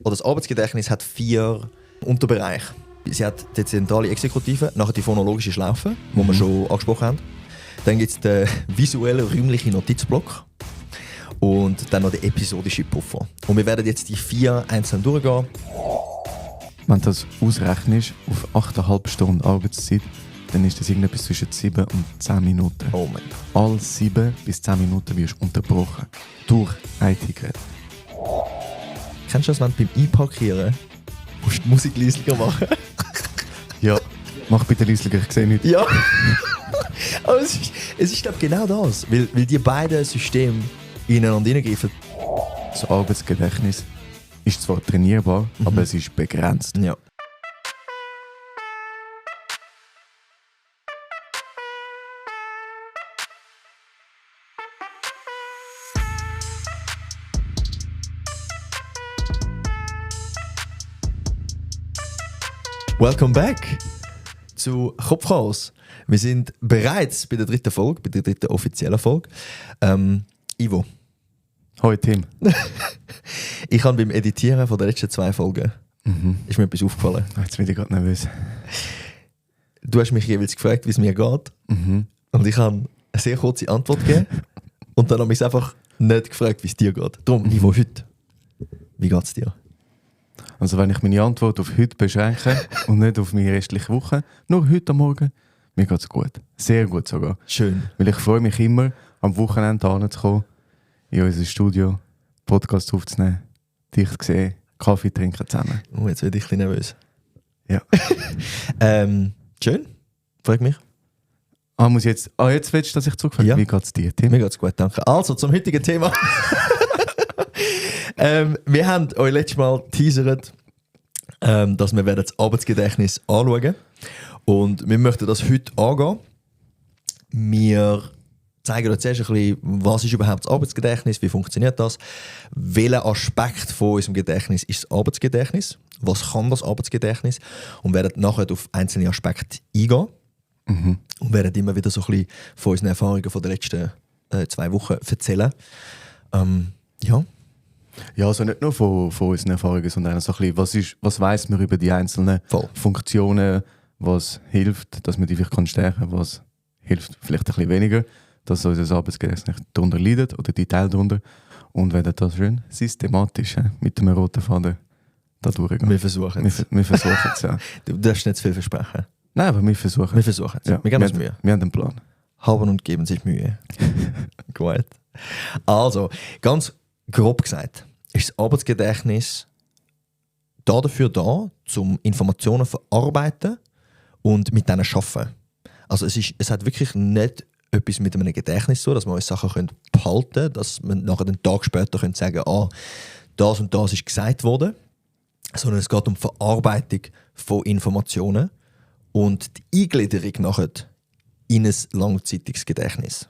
oder das Arbeitsgedächtnis hat 4 Unterbereiche. Sie hat die zentrale Exekutive, nachher die phonologische Schlaufe, die wir schon angesprochen haben. Dann gibt es den visuellen räumlichen Notizblock und dann noch den episodischen Puffer. Und wir werden jetzt die 4 einzeln durchgehen. Wenn du das ausrechnest auf 8,5 Stunden Arbeitszeit, dann ist das irgendetwas zwischen 7 und 10 Minuten. Oh mein Gott. Alle 7 bis 10 Minuten wirst du unterbrochen. Durch IT-Geräte. Kennst du das, wenn du beim Einparkieren musst die Musik leiser machen? Ja, mach bitte leiser, ich sehe nichts. Ja. Aber es ist glaube ich, genau das. Weil die beiden Systeme ineinander hineingreifen. Das Arbeitsgedächtnis ist zwar trainierbar, aber es ist begrenzt. Ja. Welcome back zu Kopfchaos. Wir sind bereits bei der 3. Folge, bei der 3. offiziellen Folge. Ivo. Hoi Tim. Ich habe beim Editieren von den letzten 2 Folgen ist mir etwas aufgefallen. Jetzt bin ich gerade nervös. Du hast mich jeweils gefragt, wie es mir geht. Und ich habe eine sehr kurze Antwort gegeben. Und dann habe ich einfach nicht gefragt, wie es dir geht. Darum, Ivo, heute. Wie geht es dir? Also wenn ich meine Antwort auf heute beschränke und nicht auf meine restliche Woche, nur heute am Morgen, mir geht es gut. Sehr gut sogar. Schön. Weil ich freue mich immer, am Wochenende herzukommen, in unser Studio, Podcast aufzunehmen, dich zu sehen, Kaffee trinken zusammen. Oh, jetzt werde ich ein bisschen nervös. Ja. Schön. Frag mich. Jetzt willst du, dass ich zurückfrage? Ja. Wie geht es dir, Tim? Mir geht's gut, danke. Also, zum heutigen Thema. Wir haben euch letztes Mal teasert, dass wir das Arbeitsgedächtnis anschauen werden. Und wir möchten das heute angehen. Wir zeigen euch zuerst ein bisschen, was ist überhaupt das Arbeitsgedächtnis, wie funktioniert das, welcher Aspekt von unserem Gedächtnis ist das Arbeitsgedächtnis, was kann das Arbeitsgedächtnis und werden nachher auf einzelne Aspekte eingehen. Und werden immer wieder so ein bisschen von unseren Erfahrungen von den letzten 2 Wochen erzählen. Ja. Ja, also nicht nur von unseren Erfahrungen, sondern auch so ein bisschen, was weiss man über die einzelnen Funktionen, was hilft, dass man die vielleicht stärken kann, was hilft vielleicht ein bisschen weniger, dass unser Arbeitsgedächtnis nicht darunter leidet oder die Teile darunter. Und werden das schön systematisch mit dem roten Faden da durchgehen. Wir versuchen es. Wir versuchen es, ja. Du darfst nicht zu viel versprechen. Nein, aber wir versuchen es. Wir versuchen es. Ja, wir geben uns Mühe. Wir haben einen Plan. Haben und geben sich Mühe. Gut. Also, ganz grob gesagt, ist das Arbeitsgedächtnis dafür da, um Informationen zu verarbeiten und mit denen zu arbeiten. Also es hat wirklich nicht etwas mit einem Gedächtnis zu, dass man uns Sachen behalten können, dass man nachher den Tag später sagen kann, das und das ist gesagt worden, sondern es geht um die Verarbeitung von Informationen und die Eingliederung nachher in ein langzeitiges Gedächtnis.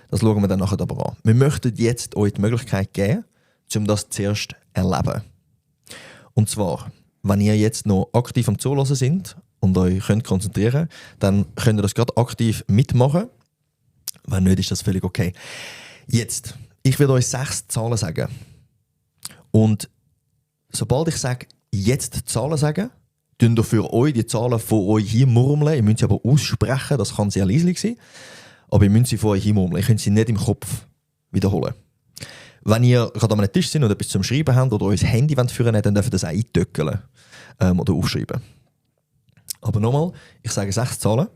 Das schauen wir dann nachher aber an. Wir möchten jetzt euch die Möglichkeit geben, um das zuerst zu erleben. Und zwar, wenn ihr jetzt noch aktiv am Zuhören seid und euch konzentrieren könnt, dann könnt ihr das gerade aktiv mitmachen. Wenn nicht, ist das völlig okay. Jetzt, ich werde euch 6 Zahlen sagen. Und sobald ich sage, jetzt Zahlen sagen, tun ihr für euch die Zahlen von euch hier murmeln. Ihr müsst sie aber aussprechen, das kann sehr leise sein. Aber ihr müsst sie von euch hier murmeln. Ihr könnt sie nicht im Kopf wiederholen. Wenn ihr gerade an einem Tisch sind oder etwas zum Schreiben habt oder euer Handy führen wollt, dann dürft ihr das auch eintöckeln oder aufschreiben. Aber nochmal, ich sage 6 Zahlen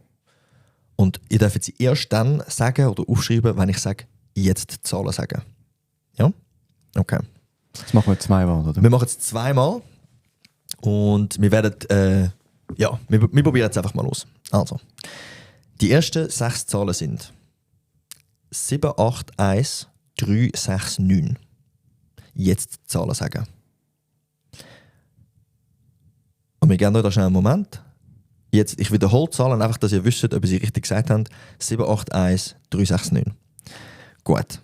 und ihr dürft sie erst dann sagen oder aufschreiben, wenn ich sage, jetzt Zahlen sagen. Ja? Okay. Das machen wir 2-mal, oder? Wir machen es 2-mal und wir werden, wir probieren jetzt einfach mal aus. Also, die ersten 6 Zahlen sind 781 369. Jetzt die Zahlen sagen. Und wir geben euch da schnell einen Moment. Jetzt, ich wiederhole die Zahlen, einfach, dass ihr wisst, ob ihr sie richtig gesagt habt. 781 369. Gut.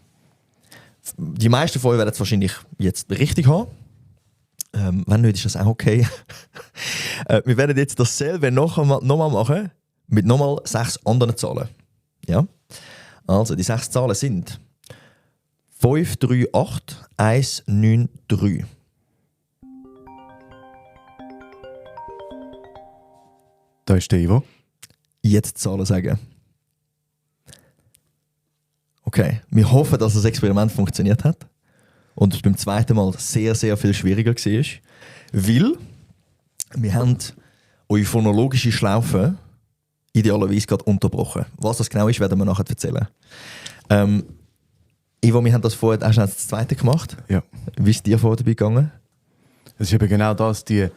Die meisten von euch werden es wahrscheinlich jetzt richtig haben. Wenn nicht, ist das auch okay. Wir werden jetzt dasselbe nochmal machen, mit nochmal 6 anderen Zahlen. Ja? Also, die 6 Zahlen sind 538 193. Da ist der Ivo. Jetzt Zahlen sagen. Okay, wir hoffen, dass das Experiment funktioniert hat und es beim zweiten Mal sehr, sehr viel schwieriger war, weil wir haben eure phonologische Schlaufe idealerweise gerade unterbrochen. Was das genau ist, werden wir nachher erzählen. Ivo, wir haben das vorher auch schon als zweite gemacht. Ja. Wie ist dir vorher dabei gegangen? Es ist eben genau das, die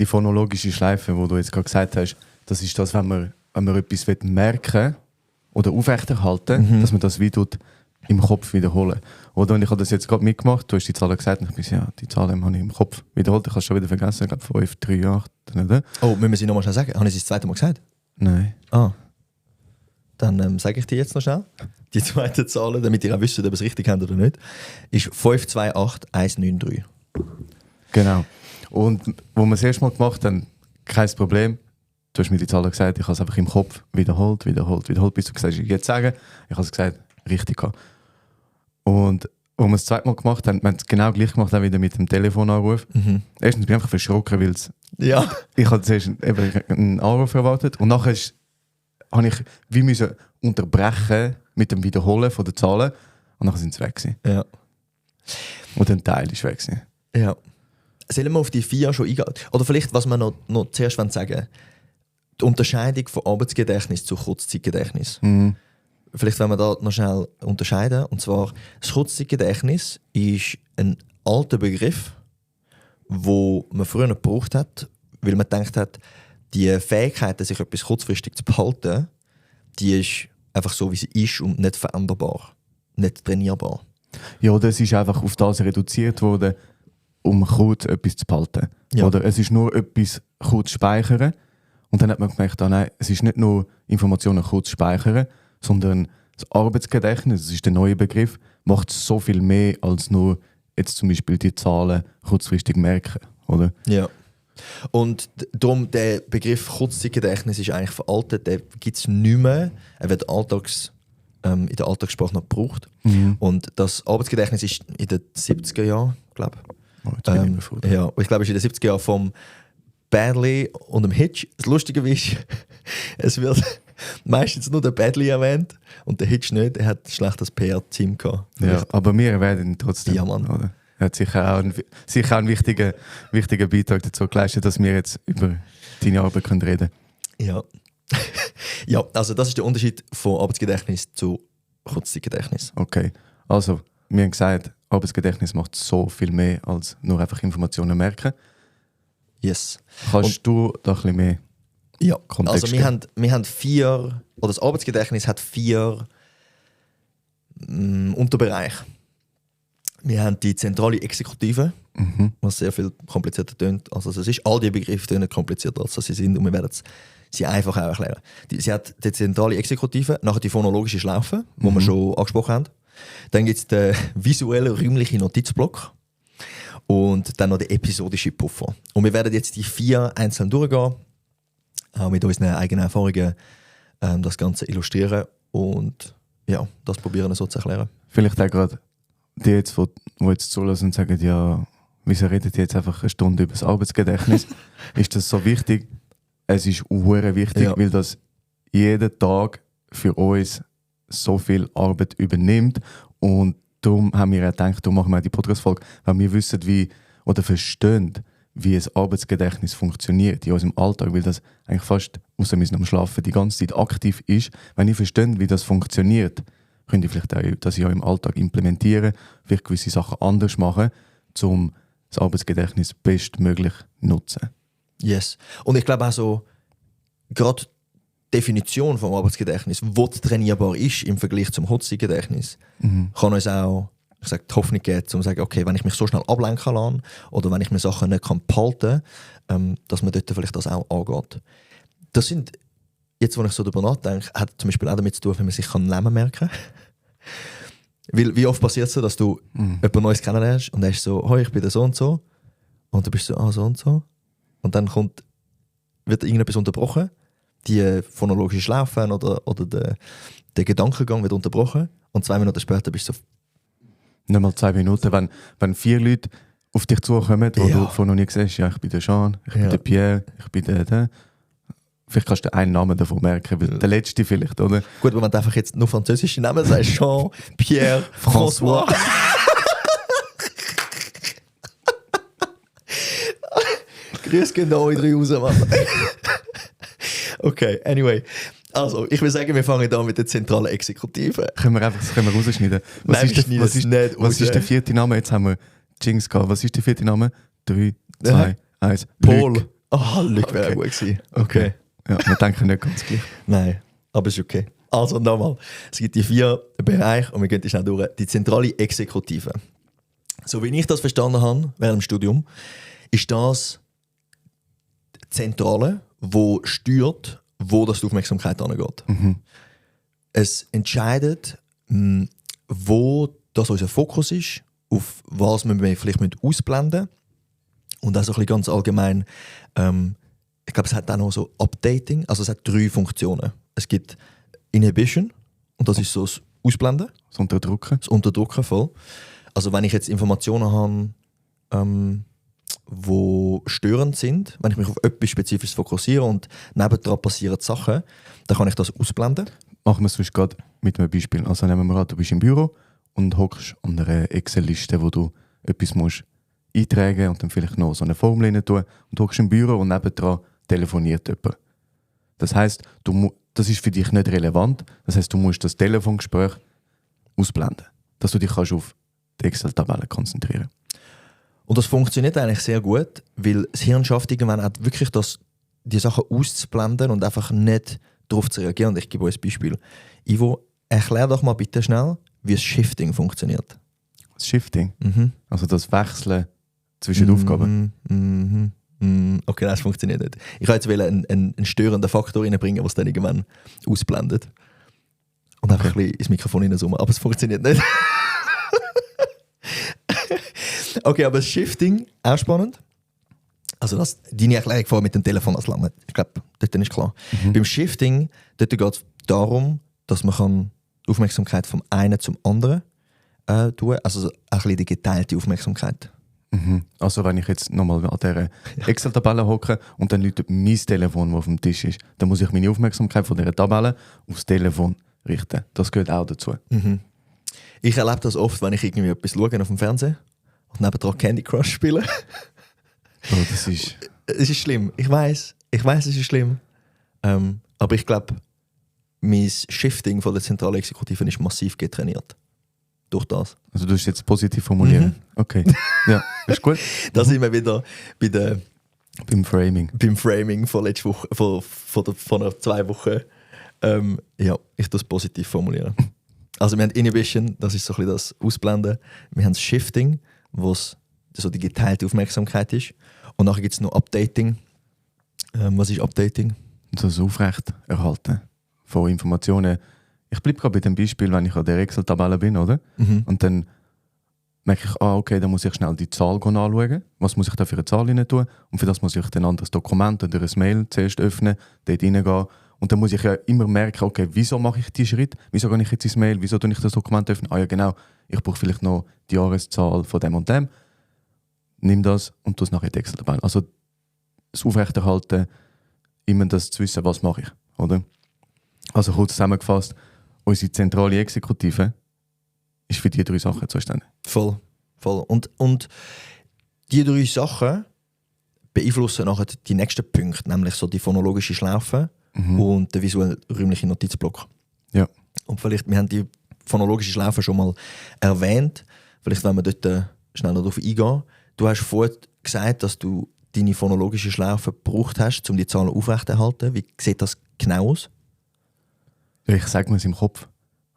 phonologische Schleife, die du jetzt gerade gesagt hast. Das ist das, wenn man etwas merken oder aufrechterhalten, dass man das wie im Kopf wiederholen. Oder? Und ich habe das jetzt gerade mitgemacht, du hast die Zahlen gesagt und ich bin ja, die Zahlen habe ich im Kopf wiederholt. Ich habe es schon wieder vergessen, ich glaube 5, 3, 8. Oh, müssen wir sie nochmal schnell sagen? Habe ich sie das zweite Mal gesagt? Nein. Dann sage ich dir jetzt noch schnell. Die zweite Zahl, damit ihr auch wisst, ob ihr es richtig habt oder nicht, ist 528193. Genau. Und wo wir es erst mal gemacht haben, kein Problem. Du hast mir die Zahlen gesagt, ich habe es einfach im Kopf wiederholt, bis du gesagt hast, ich jetzt sagen. Ich habe es gesagt, richtig gehabt. Und wo wir es zweimal gemacht haben, wir haben es genau gleich gemacht, auch wieder mit dem Telefonanruf. Erstens bin ich einfach verschrocken, weil ich hatte zuerst einen Anruf erwartet und nachher habe ich wie müssen unterbrechen mit dem Wiederholen von den Zahlen und nachher sind sie weg gewesen. Ja. Und ein Teil ist weg gewesen. Ja. Sollen wir auf die 4 schon eingehen? Oder vielleicht, was wir noch zuerst sagen wollen, die Unterscheidung von Arbeitsgedächtnis zu Kurzzeitgedächtnis. Vielleicht wollen wir da noch schnell unterscheiden. Und zwar, das Kurzzeitgedächtnis ist ein alter Begriff, den man früher nicht gebraucht hat, weil man gedacht hat, die Fähigkeit, sich etwas kurzfristig zu behalten, die ist einfach so, wie sie ist und nicht veränderbar, nicht trainierbar. Ja, das ist einfach auf das reduziert worden, um kurz etwas zu behalten. Ja. Oder es ist nur etwas kurz speichern. Und dann hat man gemerkt, nein, es ist nicht nur Informationen kurz speichern, sondern das Arbeitsgedächtnis, das ist der neue Begriff, macht so viel mehr als nur jetzt zum Beispiel die Zahlen kurzfristig merken, oder? Ja. Und darum, der Begriff Kurzzeitgedächtnis ist eigentlich veraltet, den gibt es nicht mehr. Er wird in der Alltagssprache noch gebraucht. Und das Arbeitsgedächtnis ist in den 70er Jahren, glaube ich. Ja, ich glaube, es ist in den 70er Jahren vom Badley und dem Hitch. Das Lustige ist, es wird meistens nur der Badley erwähnt und der Hitch nicht. Er hat ein schlechtes PR-Team gehabt. Ja, aber wir erwähnen ihn trotzdem. Ja, Mann. Oder? Er hat sicher auch einen wichtigen Beitrag dazu geleistet, dass wir jetzt über deine Arbeit reden können. Ja. Ja, also das ist der Unterschied von Arbeitsgedächtnis zu Kurzzeitgedächtnis. Okay, also wir haben gesagt, Arbeitsgedächtnis macht so viel mehr als nur einfach Informationen merken. Yes. Kannst du da ein bisschen mehr Kontext also wir haben 4, oder das Arbeitsgedächtnis hat 4 Unterbereiche. Wir haben die zentrale Exekutive, was sehr viel komplizierter tönt, als es ist. All die Begriffe tönen komplizierter, als sie sind, und wir werden sie einfach auch erklären. Sie hat die zentrale Exekutive, nachher die phonologische Schlaufe, die wir schon angesprochen haben. Dann gibt es den visuellen räumlichen Notizblock und dann noch den episodischen Puffer. Und wir werden jetzt die 4 einzeln durchgehen, mit unseren eigenen Erfahrungen das Ganze illustrieren und ja, das probieren so zu erklären. Vielleicht auch gerade die jetzt, die jetzt zulassen und sagen, ja, wieso redet ihr jetzt einfach eine Stunde über das Arbeitsgedächtnis? Ist das so wichtig? Es ist sehr wichtig, weil das jeden Tag für uns so viel Arbeit übernimmt. Und darum haben wir gedacht, darum machen wir auch die Podcast-Folge, weil wir wissen, oder verstehen, wie ein Arbeitsgedächtnis funktioniert in unserem Alltag, weil das eigentlich fast, außer wir sind am Schlafen, die ganze Zeit aktiv ist. Wenn ihr versteht, wie das funktioniert, könnt ihr vielleicht auch das ja im Alltag implementieren, vielleicht gewisse Sachen anders machen, um das Arbeitsgedächtnis bestmöglich zu nutzen. Yes. Und ich glaube auch so, gerade die Definition vom Arbeitsgedächtnis, was trainierbar ist im Vergleich zum Kurzzeitgedächtnis, kann uns auch die Hoffnung geben, um zu sagen, okay, wenn ich mich so schnell ablenken lasse oder wenn ich mir Sachen nicht behalten kann, dass man dort vielleicht das auch angeht. Das sind, jetzt wo ich so darüber nachdenke, hat zum Beispiel auch damit zu tun, wenn man sich Namen merken kann. Weil wie oft passiert es so, dass du jemand Neues kennenlernst und er ist so, «Hoi, ich bin der so und so.» Und du bist so, so und so. Und dann wird irgendetwas unterbrochen, die phonologische Schlaufe oder der Gedankengang wird unterbrochen und 2 Minuten später bist du so... Nicht mal 2 Minuten, wenn 4 Leute auf dich zukommen, die du vorher noch nie siehst, ja, ich bin der Jean, ich bin der Pierre, ich bin der. Vielleicht kannst du einen Namen davon merken, weil der letzte vielleicht, oder? Gut, aber wenn du einfach jetzt nur französische Namen sagst, Jean, Pierre, François. Grüß gehen da alle 3 raus, Mann. Okay, anyway. Also, ich will sagen, wir fangen da mit der zentralen Exekutive. Können wir rausschneiden? Was ist der 4. Name? Jetzt haben wir Jinx gehabt. Was ist der 4. Name? 3, 2, 1. Paul. Luc wäre gut gewesen. Okay. Ja, wir denken nicht ganz gleich. Nein, aber ist okay. Also nochmal, es gibt die 4 Bereiche und wir gehen die schnell durch. Die zentrale Exekutive. So wie ich das verstanden habe während dem Studium, ist das die Zentrale, wo steuert, wo das die Aufmerksamkeit angeht. Es entscheidet, wo das unser Fokus ist, auf was wir vielleicht ausblenden müssen. Und auch so ein bisschen ganz allgemein, ich glaube, es hat auch noch so Updating, also es hat 3 Funktionen. Es gibt Inhibition, und das ist so das Ausblenden. Das Unterdrücken. Das Unterdrücken, voll. Also wenn ich jetzt Informationen habe, die störend sind, wenn ich mich auf etwas Spezifisches fokussiere und nebendran passieren Sachen, dann kann ich das ausblenden. Machen wir es sonst gerade mit einem Beispiel. Also nehmen wir an, du bist im Büro und hockst an einer Excel-Liste, wo du etwas musst eintragen und dann vielleicht noch so eine Formel rein tun und hockst im Büro und nebendran telefoniert jemand. Das heisst, das ist für dich nicht relevant. Das heisst, du musst das Telefongespräch ausblenden, dass du dich kannst auf die Excel-Tabelle konzentrieren. Und das funktioniert eigentlich sehr gut, weil das Hirn schafft irgendwann auch wirklich die Sachen auszublenden und einfach nicht darauf zu reagieren. Und ich gebe euch ein Beispiel. Ivo, erklär doch mal bitte schnell, wie das Shifting funktioniert. Das Shifting? Also das Wechseln zwischen den Aufgaben? Okay, das funktioniert nicht. Ich wollte jetzt einen störenden Faktor reinbringen, der es dann irgendwann ausblendet. Und einfach ein bisschen ins Mikrofon hineinzoomen. Aber es funktioniert nicht. Okay, aber das Shifting, auch spannend. Also deine Erklärung vorher mit dem Telefon als lange. Ich glaube, dort ist klar. Beim Shifting geht es darum, dass man die Aufmerksamkeit vom einen zum anderen tun kann. Also ein bisschen die geteilte Aufmerksamkeit. Also wenn ich jetzt nochmal an dieser Excel-Tabelle hocke und dann läutet mein Telefon, das auf dem Tisch ist, dann muss ich meine Aufmerksamkeit von dieser Tabelle aufs Telefon richten. Das gehört auch dazu. Ich erlebe das oft, wenn ich irgendwie etwas schaue auf dem Fernsehen und nebendran Candy Crush spiele. Oh, das ist... Es ist schlimm. Ich weiß, es ist schlimm. Aber ich glaube, mein Shifting von der zentralen Exekutive ist massiv getrainiert. Durch das. Also du hast jetzt positiv formulieren. Okay. Ja, ist gut. Da sind wir wieder beim Framing. Beim Framing von letzter Woche, von 2 Wochen. Ja, ich das positiv formulieren. Also wir haben Inhibition, das ist so ein bisschen das Ausblenden. Wir haben das Shifting, was so die geteilte Aufmerksamkeit ist. Und nachher gibt es noch Updating. Was ist Updating? Das Aufrechterhalten von Informationen. Ich bleibe gerade bei dem Beispiel, wenn ich an der Excel-Tabelle bin, oder? Und dann merke ich, okay, dann muss ich schnell die Zahl anschauen. Was muss ich da für eine Zahl rein tun? Und für das muss ich ein anderes Dokument oder ein Mail zuerst öffnen, dort reingehen. Und dann muss ich ja immer merken, okay, wieso mache ich diesen Schritt? Wieso gehe ich jetzt ins Mail? Wieso tue ich das Dokument öffnen? Ah ja, genau, ich brauche vielleicht noch die Jahreszahl von dem und dem. Nimm das und tu es nachher in die Excel-Tabelle. Also das Aufrechterhalten, immer das zu wissen, was mache ich, oder? Also kurz zusammengefasst, unsere zentrale Exekutive ist für die 3 Sachen zuständig. Voll. Und die 3 Sachen beeinflussen nachher die nächsten Punkte, nämlich so die phonologische Schlaufe und der visuell-räumliche Notizblock. Ja. Und vielleicht, wir haben die phonologische Schlaufe schon mal erwähnt, vielleicht wenn wir dort schnell darauf eingehen. Du hast vorhin gesagt, dass du deine phonologische Schlaufe gebraucht hast, um die Zahlen aufrechterhalten. Wie sieht das genau aus? Ja, ich sage mir es im Kopf.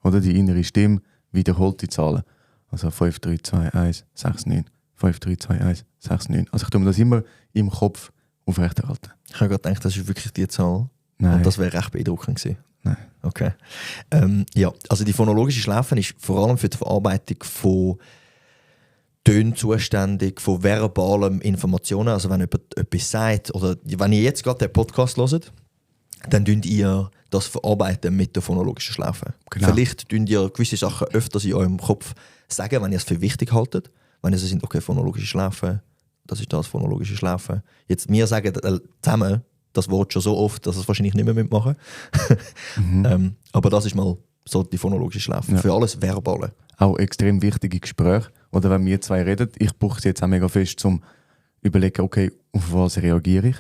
Oder die innere Stimme wiederholt die Zahlen. Also 5, 3, 2, 1, 6, 9. 5, 3, 2, 1, 6, 9. Also ich tue mir das immer im Kopf aufrechterhalten. Ich habe gerade gedacht, das ist wirklich die Zahl. Nein. Und das wäre recht beeindruckend gewesen. Nein. Okay. Ja, also die phonologische Schlaufe ist vor allem für die Verarbeitung von Tönen zuständig, von verbalen Informationen. Also wenn jemand etwas sagt, oder wenn ihr jetzt gerade den Podcast hört, dann könnt ihr das verarbeiten mit der phonologischen Schlaufe. Genau. Vielleicht könnt ihr gewisse Sachen öfters in eurem Kopf sagen, wenn ihr es für wichtig haltet. Wenn ihr so sind, okay, phonologische Schlaufe, das ist das, phonologische Schlaufe. Jetzt wir sagen zusammen das Wort schon so oft, dass es wahrscheinlich nicht mehr mitmachen. Aber das ist mal so die phonologische Schlaufe. Für alles Verbale. Auch extrem wichtige Gespräche. Oder wenn wir zwei reden, ich brauche es jetzt auch mega fest, um überlegen, okay, auf was reagiere ich?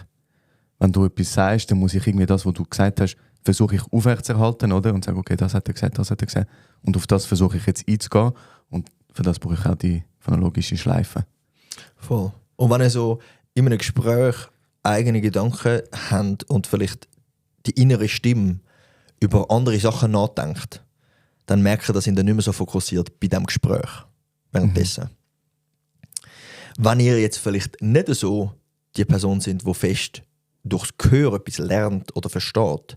Wenn du etwas sagst, dann muss ich irgendwie das, was du gesagt hast, versuche ich aufrechtzuerhalten, oder? Und sage, okay, das hat er gesagt, das hat er gesagt. Und auf das versuche ich jetzt einzugehen. Und für das brauche ich auch die phonologische Schleife. Voll. Und wenn ihr so in einem Gespräch eigene Gedanken habt und vielleicht die innere Stimme über andere Sachen nachdenkt, dann merkt ihr, dass ihr dann nicht mehr so fokussiert bei diesem Gespräch währenddessen. Wenn ihr jetzt vielleicht nicht so die Person sind, die fest durchs Hören etwas lernt oder versteht,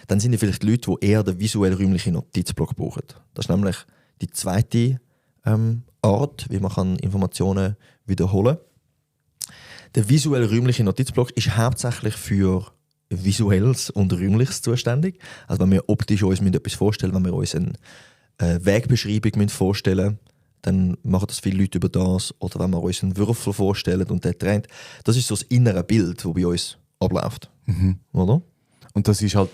dann sind ihr vielleicht Leute, die eher den visuell-räumlichen Notizblock brauchen. Das ist nämlich die zweite Art, wie man Informationen wiederholen kann. Der visuell-räumliche Notizblock ist hauptsächlich für Visuelles und Räumliches zuständig. Also wenn wir optisch uns etwas vorstellen, wenn wir uns eine Wegbeschreibung vorstellen, dann machen das viele Leute über das. Oder wenn wir uns einen Würfel vorstellen und der dreht. Das ist so das innere Bild, das bei uns abläuft. Oder? Und das ist halt,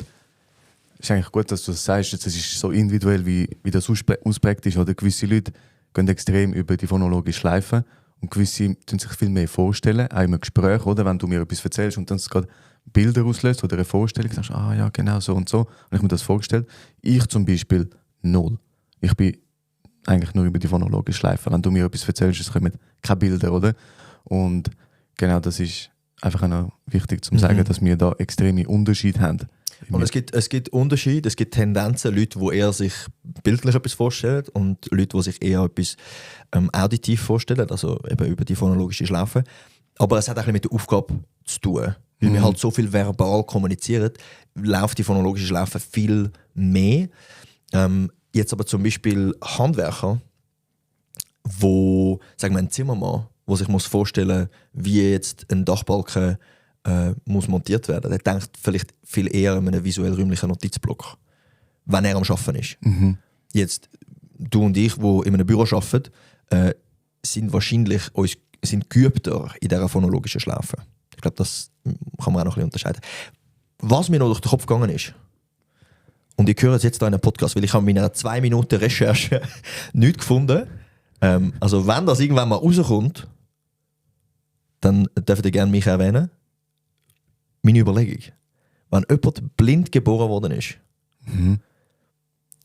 ist eigentlich gut, dass du das sagst, das ist so individuell, wie das ausprägt ist. Oder gewisse Leute gehen extrem über die phonologische Schleife und gewisse tun sich viel mehr vorstellen, auch im Gespräch, oder? Wenn du mir etwas erzählst und dann gerade Bilder auslöst oder eine Vorstellung, sagst du, ja, genau so und so. Und ich mir das vorgestellt. Ich zum Beispiel null. Ich bin eigentlich nur über die phonologische Schleife. Wenn du mir etwas erzählst, es kommen keine Bilder, oder? Und genau das ist einfach auch noch wichtig zu sagen, dass wir da extreme Unterschiede haben. Und es gibt Unterschiede, es gibt Tendenzen, Leute, die eher sich bildlich etwas vorstellen und Leute, die sich eher etwas auditiv vorstellen, also eben über die phonologische Schlaufe. Aber es hat auch mit der Aufgabe zu tun. Weil wir halt so viel verbal kommunizieren, läuft die phonologische Schlaufe viel mehr. Jetzt aber zum Beispiel Handwerker, sagen wir ein Zimmermann, der sich vorstellen muss, wie jetzt ein Dachbalken muss montiert werden, der denkt vielleicht viel eher an einen visuell-räumlichen Notizblock, wenn er am Arbeiten ist. Jetzt, du und ich, die in einem Büro arbeiten, sind wahrscheinlich sind geübter in dieser phonologischen Schlaufe. Ich glaube, das kann man auch noch ein bisschen unterscheiden. Was mir noch durch den Kopf gegangen ist, und ich höre es jetzt hier in einem Podcast, weil ich habe in meiner 2 Minuten Recherche nichts gefunden. Also wenn das irgendwann mal rauskommt, dann dürft ihr gerne mich erwähnen. Meine Überlegung. Wenn jemand blind geboren worden ist,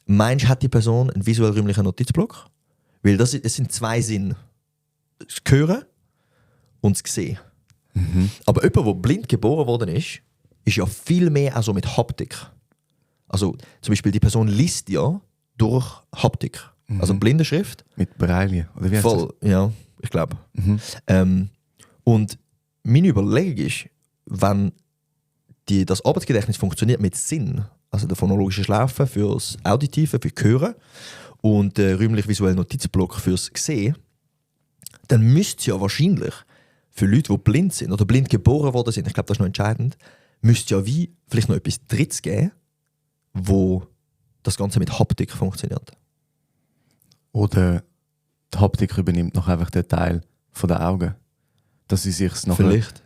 meinst du, hat die Person einen visuell-räumlichen Notizblock? Weil es sind 2 Sinne. Das Hören und das Sehen. Aber jemand, der blind geboren worden ist ja viel mehr also mit Haptik. Also zum Beispiel die Person liest ja durch Haptik. Also blinde Schrift. Mit Braille, oder wie heißt voll, das? Ja, ich glaube. Und meine Überlegung ist, wenn das Arbeitsgedächtnis funktioniert mit Sinn, also der phonologische Schlaufe fürs Auditive, für Hören und der räumlich-visuelle Notizblock fürs Sehen, dann müsste es ja wahrscheinlich für Leute, die blind sind oder blind geboren worden sind, ich glaube, das ist noch entscheidend, müsste ja wie vielleicht noch etwas Drittes geben, wo das Ganze mit Haptik funktioniert. Oder die Haptik übernimmt noch einfach den Teil von den Augen. Dass sie sich nachher, vielleicht.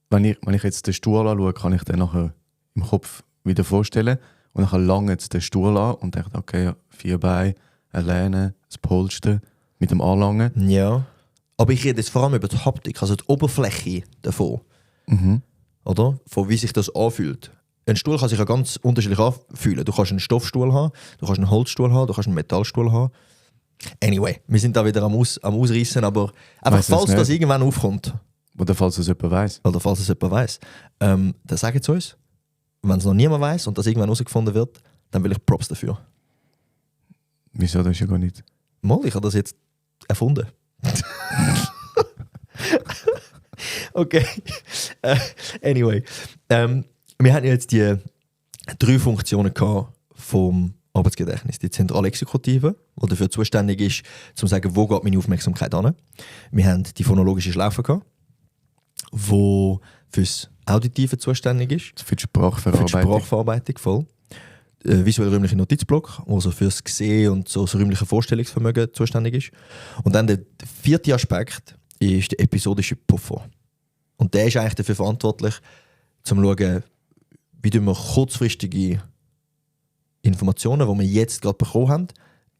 Wenn ich jetzt den Stuhl anschaue, kann ich den nachher im Kopf wieder vorstellen und dann lange jetzt den Stuhl an und denke, okay, 4 Beine, eine Lehne, das Polster mit dem Anlangen. Ja. Aber ich rede jetzt vor allem über die Haptik, also die Oberfläche davon. Oder? Von wie sich das anfühlt. Ein Stuhl kann sich ja ganz unterschiedlich anfühlen. Du kannst einen Stoffstuhl haben, du kannst einen Holzstuhl haben, du kannst einen Metallstuhl haben. Anyway, wir sind da wieder am Ausreißen, aber einfach, falls das irgendwann aufkommt. Oder falls es jemand weiss. Oder falls es jemand weiss. Dann sagt es uns. Wenn es noch niemand weiss und das irgendwann herausgefunden wird, dann will ich Props dafür. Wieso? Das ist ja gar nicht. Mal, ich habe das jetzt erfunden. Okay. Anyway. Wir haben jetzt die 3 Funktionen vom Arbeitsgedächtnis. Die zentrale Exekutive, die dafür zuständig ist, zu sagen, wo geht meine Aufmerksamkeit hin. Wir haben die phonologische Schlaufe, die fürs Auditive zuständig ist. Für die Sprachverarbeitung. Für die Sprachverarbeitung, voll. Visuell-räumliche Notizblock, also fürs Sehen und so das räumliche Vorstellungsvermögen zuständig ist. Und dann der 4. Aspekt ist der episodische Puffer. Und der ist eigentlich dafür verantwortlich, zu schauen, wie wir kurzfristige Informationen, die wir jetzt gerade bekommen haben,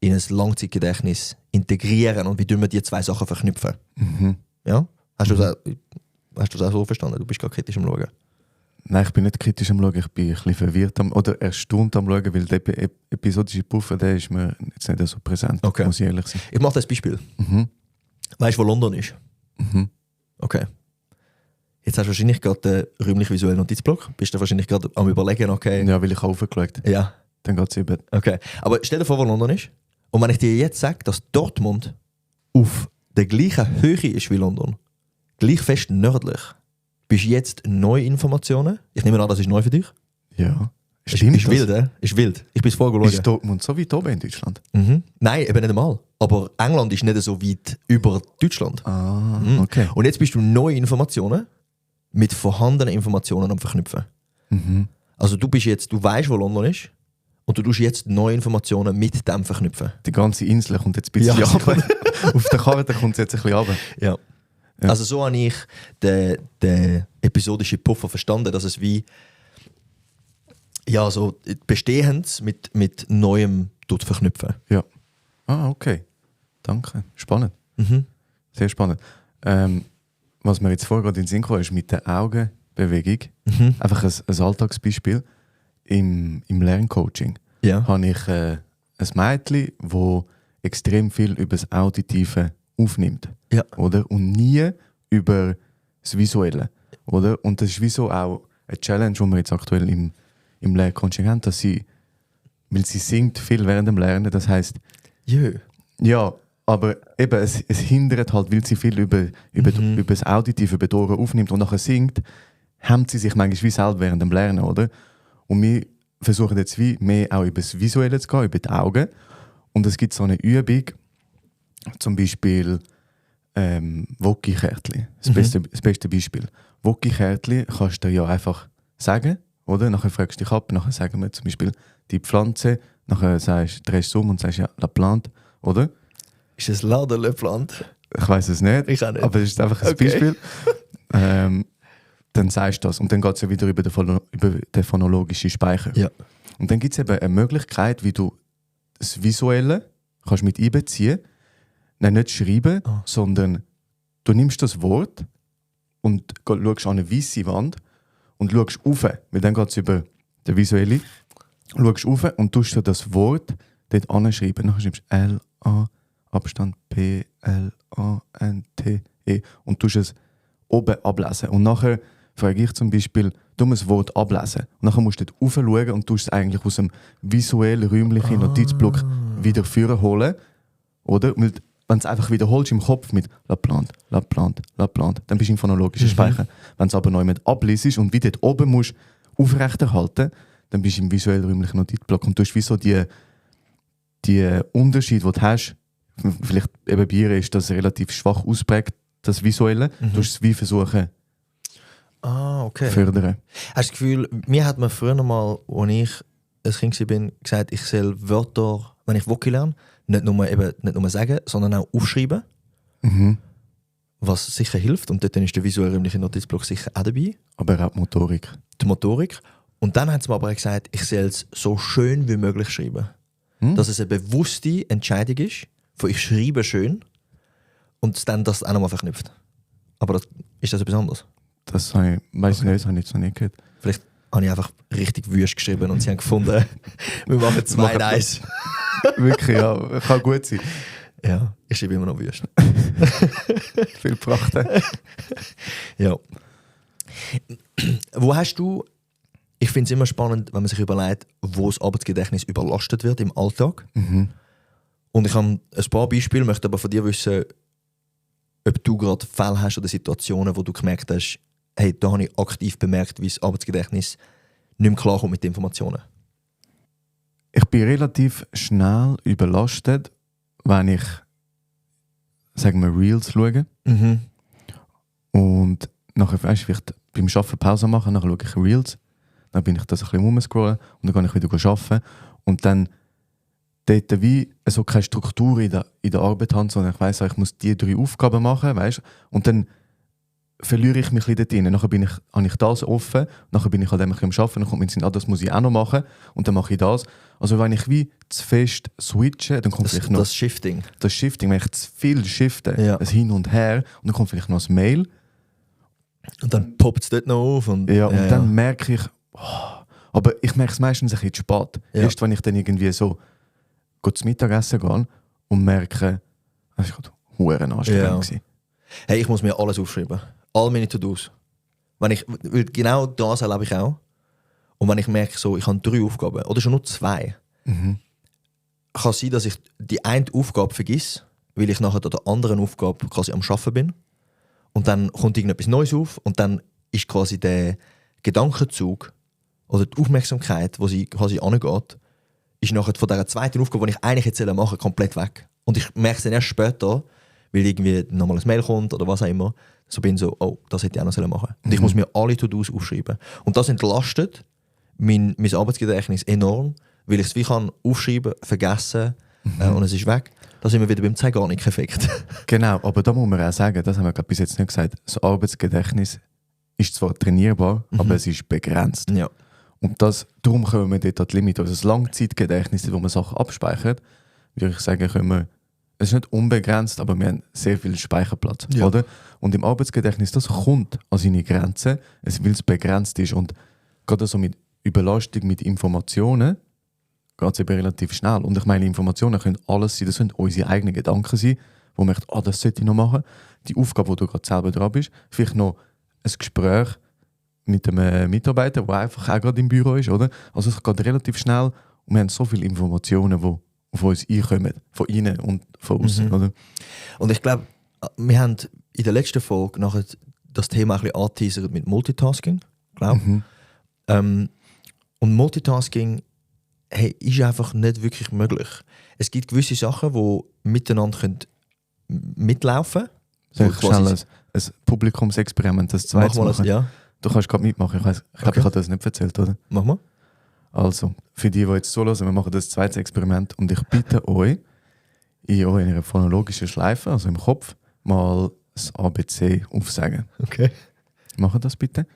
in ein Langzeitgedächtnis integrieren und wie wir die zwei Sachen verknüpfen. Ja? Hast du das auch so verstanden? Du bist gerade kritisch am Schauen. Nein, ich bin nicht kritisch am Schauen, ich bin ein bisschen verwirrt oder erstaunt am Schauen, weil der episodische Puffer, der ist mir jetzt nicht so präsent, okay. Muss ich ehrlich sein. Ich mache das Beispiel. Weißt du, wo London ist? Okay. Jetzt hast du wahrscheinlich gerade den räumlich-visuellen Notizblock. Bist du wahrscheinlich gerade am Überlegen, okay. Ja, weil ich aufgeschaut. Ja. Dann geht es über. Okay. Aber stell dir vor, wo London ist. Und wenn ich dir jetzt sage, dass Dortmund auf der gleichen Höhe ist wie London, gleich fest nördlich, bist du jetzt neue Informationen? Ich nehme an, das ist neu für dich? Ja. Stimmt ist wild, Ist wild. Ich bin es vorgeschaut. Ist Dortmund so weit oben in Deutschland? Nein, eben nicht einmal. Aber England ist nicht so weit über Deutschland. Okay. Und jetzt bist du neue Informationen mit vorhandenen Informationen am Verknüpfen. Also du weißt, wo London ist und du tust jetzt neue Informationen mit dem verknüpfen. Die ganze Insel kommt jetzt ein bisschen runter. Auf der Karte kommt es jetzt ein bisschen runter. Ja. Also so habe ich den episodischen Puffer verstanden, dass es wie so Bestehendes mit Neuem verknüpfen. Ja. Okay. Danke. Spannend. Sehr spannend. Was mir jetzt vorher gerade in den Sinn kam, ist mit der Augenbewegung. Einfach ein Alltagsbeispiel. Im Lerncoaching habe ich ein Mädchen, das extrem viel über das Auditive aufnimmt. Ja. Oder? Und nie über das Visuelle. Oder? Und das ist wie so auch eine Challenge, die wir jetzt aktuell im Lerncoaching haben, dass weil sie singt viel während dem Lernen, das heisst, ja, aber eben, es hindert halt, weil sie viel über das Auditive, über die Ohren aufnimmt und nachher singt, hemmt sie sich manchmal wie selber während dem Lernen, oder? Und wir versuchen jetzt wie mehr auch über das Visuelle zu gehen, über die Augen. Und es gibt so eine Übung, zum Beispiel Wokki-Kärtchen. Das beste Beispiel. Wokki-Kärtchen kannst du ja einfach sagen, oder? Nachher fragst du dich ab, nachher sagen wir zum Beispiel die Pflanze, nachher drehst du um und sagst ja, la plante, oder? Ist es la oder le plante? Ich weiss es nicht, ich auch nicht. Aber es ist einfach ein Beispiel. Dann sagst du das und dann geht es ja wieder über den phonologischen Speicher. Ja. Und dann gibt es eben eine Möglichkeit, wie du das Visuelle kannst mit einbeziehen. Nein, nicht schreiben, sondern du nimmst das Wort und schaust an eine weisse Wand und schaust rauf, weil dann geht es über den Visuelle. Schaust rauf und tust du das Wort dort anschreiben. Dann schreibst du L-A, Abstand P-L-A-N-T-E und tust es oben ablesen. Und nachher frage ich zum Beispiel, du musst das Wort ablesen. Und nachher musst du dort rauf schauen und tust es eigentlich aus dem visuellen, räumlichen Notizblock wieder holen. Oder? Weil, wenn du es einfach wiederholst im Kopf mit La Plante, La Plante, La Plante, dann bist du im phonologischen Speicher. Wenn du es aber noch jemand abliest und wie dort oben musst aufrechterhalten, dann bist du im visuell-räumlichen Notizblock. Und du hast wie so die Unterschied, den du hast, vielleicht eben bei ihr ist das relativ schwach ausprägt, das Visuelle. Du musst es wie versuchen okay. fördern. Hast du das Gefühl, mir hat man früher mal, als ich ein Kind war, gesagt, ich soll Wörter, wenn ich Wokki lerne, nicht nur sagen, sondern auch aufschreiben. Was sicher hilft. Und dort ist der visuell-räumliche Notizblock sicher auch dabei. Aber auch die Motorik. Die Motorik. Und dann hat es mir aber gesagt, ich soll es so schön wie möglich schreiben. Dass es eine bewusste Entscheidung ist, von ich schreibe schön und dann das auch nochmal verknüpft. Aber ist das etwas anderes? Das weiss ich nicht, das habe ich jetzt noch nicht gehört. Vielleicht habe ich einfach richtig wüst geschrieben und sie haben gefunden, wir machen 2-1. Wirklich, ja. Kann gut sein. Ja, ich schreibe immer noch wüst. Viel Pracht. Ja. Wo hast du, ich finde es immer spannend, wenn man sich überlegt, wo das Arbeitsgedächtnis überlastet wird im Alltag. Und ich habe ein paar Beispiele, möchte aber von dir wissen, ob du gerade Fälle hast oder Situationen, wo du gemerkt hast, hey, da habe ich aktiv bemerkt, wie das Arbeitsgedächtnis nicht mehr klarkommt mit den Informationen. Ich bin relativ schnell überlastet, wenn ich, sagen wir, Reels schaue. Und nachher, weißt du, vielleicht beim Arbeiten Pause machen, dann schaue ich Reels. Dann bin ich das ein bisschen rumscrollen und dann kann ich wieder arbeiten. Und dann dort wie so keine Struktur in der Arbeit haben, sondern ich weiss, ich muss die 3 Aufgaben machen, weißt? Und dann verliere ich mich ein bisschen dort drin. Nachher habe ich das offen, nachher bin ich halt einfach am Arbeiten, dann kommt mir in den Sinn, das muss ich auch noch machen und dann mache ich das. Also wenn ich wie zu fest switche, dann kommt vielleicht noch... Das Shifting. Das Shifting, wenn ich zu viel shifte, das Hin und Her, und dann kommt vielleicht noch ein Mail. Und dann poppt es dort noch auf. Und dann merke ich... aber ich merke es meistens ein bisschen zu spät. Ja. Erst wenn ich dann irgendwie so zum Mittagessen gehe und merke, das war gerade verdammt anstrengend gewesen. Hey, ich muss mir alles aufschreiben. All meine To-Dos. Weil genau das erlebe ich auch. Und wenn ich merke, so, ich habe 3 Aufgaben oder schon nur 2, kann es sein, dass ich die eine Aufgabe vergesse, weil ich nachher an der anderen Aufgabe quasi am Arbeiten bin. Und dann kommt irgendetwas Neues auf und dann ist quasi der Gedankenzug oder die Aufmerksamkeit, wo sie quasi angeht, ist nachher von dieser zweiten Aufgabe, die ich eigentlich jetzt machen soll, komplett weg. Und ich merke es dann erst später, weil irgendwie nochmal ein Mail kommt oder was auch immer, so bin ich so, oh, das hätte ich auch noch machen sollen. Und ich muss mir alle To-Dos aufschreiben. Und das entlastet mein Arbeitsgedächtnis enorm, weil ich es wie kann aufschreiben, vergessen und es ist weg. Da sind wir wieder beim Zeigarnik-Effekt. Genau, aber da muss man auch sagen, das haben wir bis jetzt nicht gesagt, das Arbeitsgedächtnis ist zwar trainierbar, aber es ist begrenzt. Ja. Und darum können wir dort an die Limit. Also das Langzeitgedächtnis, wo man Sachen abspeichert, würde ich sagen, es ist nicht unbegrenzt, aber wir haben sehr viel Speicherplatz. Ja. Oder? Und im Arbeitsgedächtnis, das kommt an seine Grenzen, weil es begrenzt ist. Und gerade so mit Überlastung mit Informationen geht es eben relativ schnell. Und ich meine, Informationen können alles sein, das können unsere eigenen Gedanken sein, wo man denkt, das sollte ich noch machen. Die Aufgabe, wo du gerade selber dran bist, vielleicht noch ein Gespräch mit einem Mitarbeiter, der einfach auch gerade im Büro ist. Oder? Also es geht relativ schnell und wir haben so viele Informationen, die auf uns einkommen, von innen und von außen. Oder? Und ich glaube, wir haben in der letzten Folge nachher das Thema ein bisschen angeteasert mit Multitasking, glaube und Multitasking ist einfach nicht wirklich möglich. Es gibt gewisse Sachen, die miteinander mitlaufen können. Soll ich schnell ein Publikumsexperiment, das zweite machen? Ja. Du kannst gerade mitmachen. Ich glaube, ich habe das nicht erzählt, oder? Mach mal. Also, für die jetzt zuhören, wir machen das zweite Experiment und ich bitte euch, in einer phonologischen Schleife, also im Kopf, mal das ABC aufsagen. Okay. Macht das bitte.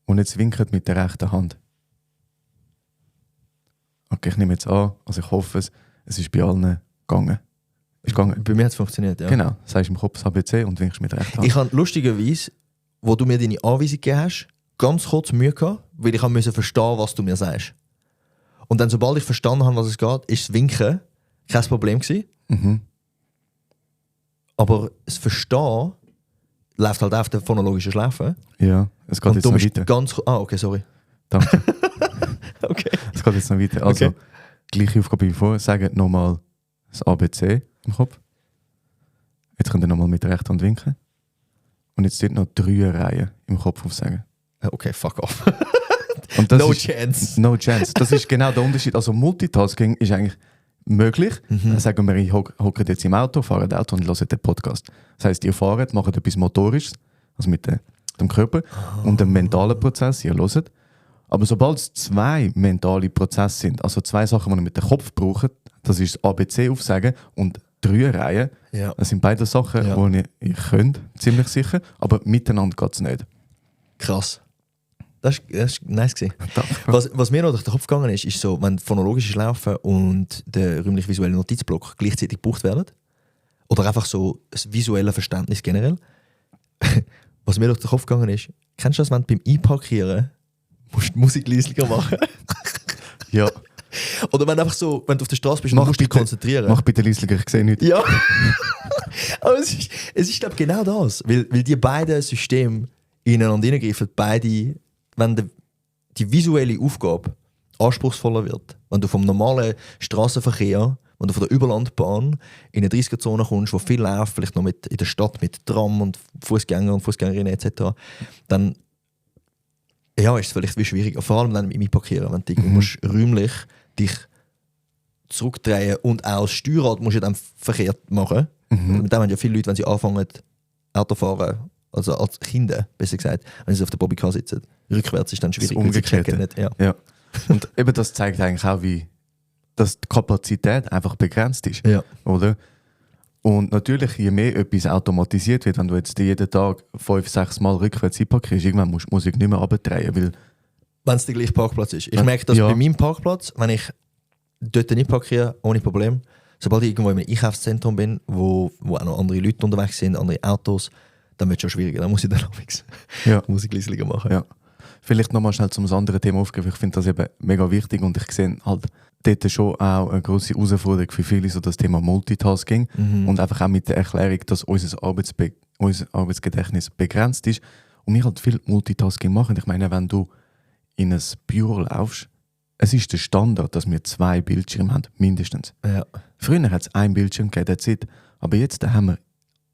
Und jetzt winkt mit der rechten Hand. Okay, ich nehme jetzt an, also ich hoffe es ist bei allen gegangen. Ist gegangen. Bei mir hat es funktioniert, ja. Genau, sagst im Kopf das ABC und winkst mit der rechten Hand. Ich habe lustigerweise, wo du mir deine Anweisung gegeben hast, ganz kurz Mühe gehabt, weil ich musste verstehen, was du mir sagst. Und dann, sobald ich verstanden habe, was es geht, ist das Winken kein Problem gewesen. Aber das Verstehen läuft halt auf der phonologischen Schleife. Ja, es geht und jetzt noch weiter. Ganz okay, sorry. Danke. Okay. Es geht jetzt noch weiter. Also, Okay. Gleiche Aufgabe wie vorher. Sagen nochmal das ABC im Kopf. Jetzt könnt ihr nochmal mit der rechten Hand winken. Und jetzt sind noch 3 Reihen im Kopf aufsagen. Okay, fuck off. Und das No ist, chance. No chance. Das ist genau der Unterschied. Also Multitasking ist eigentlich möglich. Sagen wir, ich hocke jetzt im Auto, fahre das Auto und höre den Podcast. Das heisst, ihr fahrt, macht etwas Motorisches, also mit dem Körper und dem mentalen Prozess, ihr hört. Aber sobald es 2 mentale Prozesse sind, also 2 Sachen, die ihr mit dem Kopf braucht, das ist das ABC aufsagen und 3 Reihen, Ja. das sind beide Sachen, die ihr könnt, ziemlich sicher, aber miteinander geht es nicht. Krass. Das ist nice gewesen. Was mir noch durch den Kopf gegangen ist, ist so, wenn phonologische Schlaufe und der räumlich-visuelle Notizblock gleichzeitig gebraucht werden, oder einfach so das visuelle Verständnis generell. Was mir durch den Kopf gegangen ist, kennst du das, wenn du beim Einparkieren musst die Musik leiser machen? Ja. Oder wenn einfach so, wenn du auf der Straße bist und musst dich konzentrieren. Mach bitte leiser, ich sehe nichts. Ja. Aber es ist glaube genau das, weil die beiden Systeme ineinander hineingreifen, beide, wenn die visuelle Aufgabe anspruchsvoller wird, wenn du vom normalen Straßenverkehr, wenn du von der Überlandbahn in eine 30er-Zone kommst, wo viel läuft, vielleicht noch in der Stadt mit Tram und Fußgänger und Fußgängerinnen etc., dann ist es vielleicht wie schwieriger, vor allem dann im Einparkieren, wenn du musst räumlich dich zurückdrehen und auch das Steuerrad musst du dann verkehrt machen. Mit dem haben ja viele Leute, wenn sie anfangen Auto fahren, also als Kinder, besser gesagt, wenn sie auf der Bobbycar sitzen, rückwärts ist dann schwierig, weil sie checken nicht. Ja. Und eben das zeigt eigentlich auch, wie dass die Kapazität einfach begrenzt ist. Ja. Oder? Und natürlich, je mehr etwas automatisiert wird, wenn du jetzt jeden Tag 5-6 Mal rückwärts einparkierst, irgendwann musst du die Musik nicht mehr abdrehen, weil... Wenn es der gleiche Parkplatz ist. Ich merke das bei meinem Parkplatz, wenn ich dort nicht parkiere, ohne Problem. Sobald ich irgendwo in einem Einkaufszentrum bin, wo auch noch andere Leute unterwegs sind, andere Autos, dann wird es schon schwieriger. Dann muss ich dann auch Musik leislicher machen. Ja. Vielleicht nochmal schnell zum anderen Thema aufgreifen. Ich finde das eben mega wichtig und ich sehe halt dort schon auch eine grosse Herausforderung für viele, so das Thema Multitasking und einfach auch mit der Erklärung, dass unser Arbeitsgedächtnis begrenzt ist und wir halt viel Multitasking machen. Ich meine, wenn du in ein Büro laufst, es ist der Standard, dass wir 2 Bildschirme haben, mindestens. Ja. Früher hat es einen Bildschirm gegeben, that's it. Aber jetzt haben wir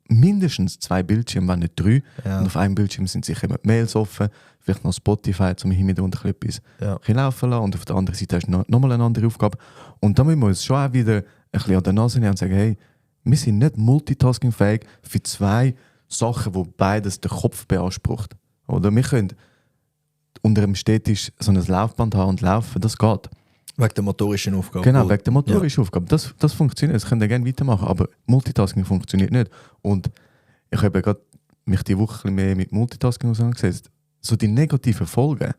mindestens 2 Bildschirme, wenn nicht 3. Ja. Und auf einem Bildschirm sind sicher immer die Mails offen, vielleicht noch Spotify, um hin und wieder etwas laufen lassen. Und auf der anderen Seite hast du nochmal eine andere Aufgabe. Und da müssen wir uns schon auch wieder ein bisschen an der Nase nehmen und sagen, hey, wir sind nicht multitaskingfähig für 2 Sachen, wo beides den Kopf beansprucht. Oder wir können unter einem Städtisch so ein Laufband haben und laufen, das geht. Wegen der motorischen Aufgabe. Genau, wegen der motorischen Aufgabe. Das funktioniert, das könnt ihr gerne weitermachen, aber Multitasking funktioniert nicht. Und ich habe gerade mich die Woche ein bisschen mehr mit Multitasking auseinandergesetzt. So die negativen Folgen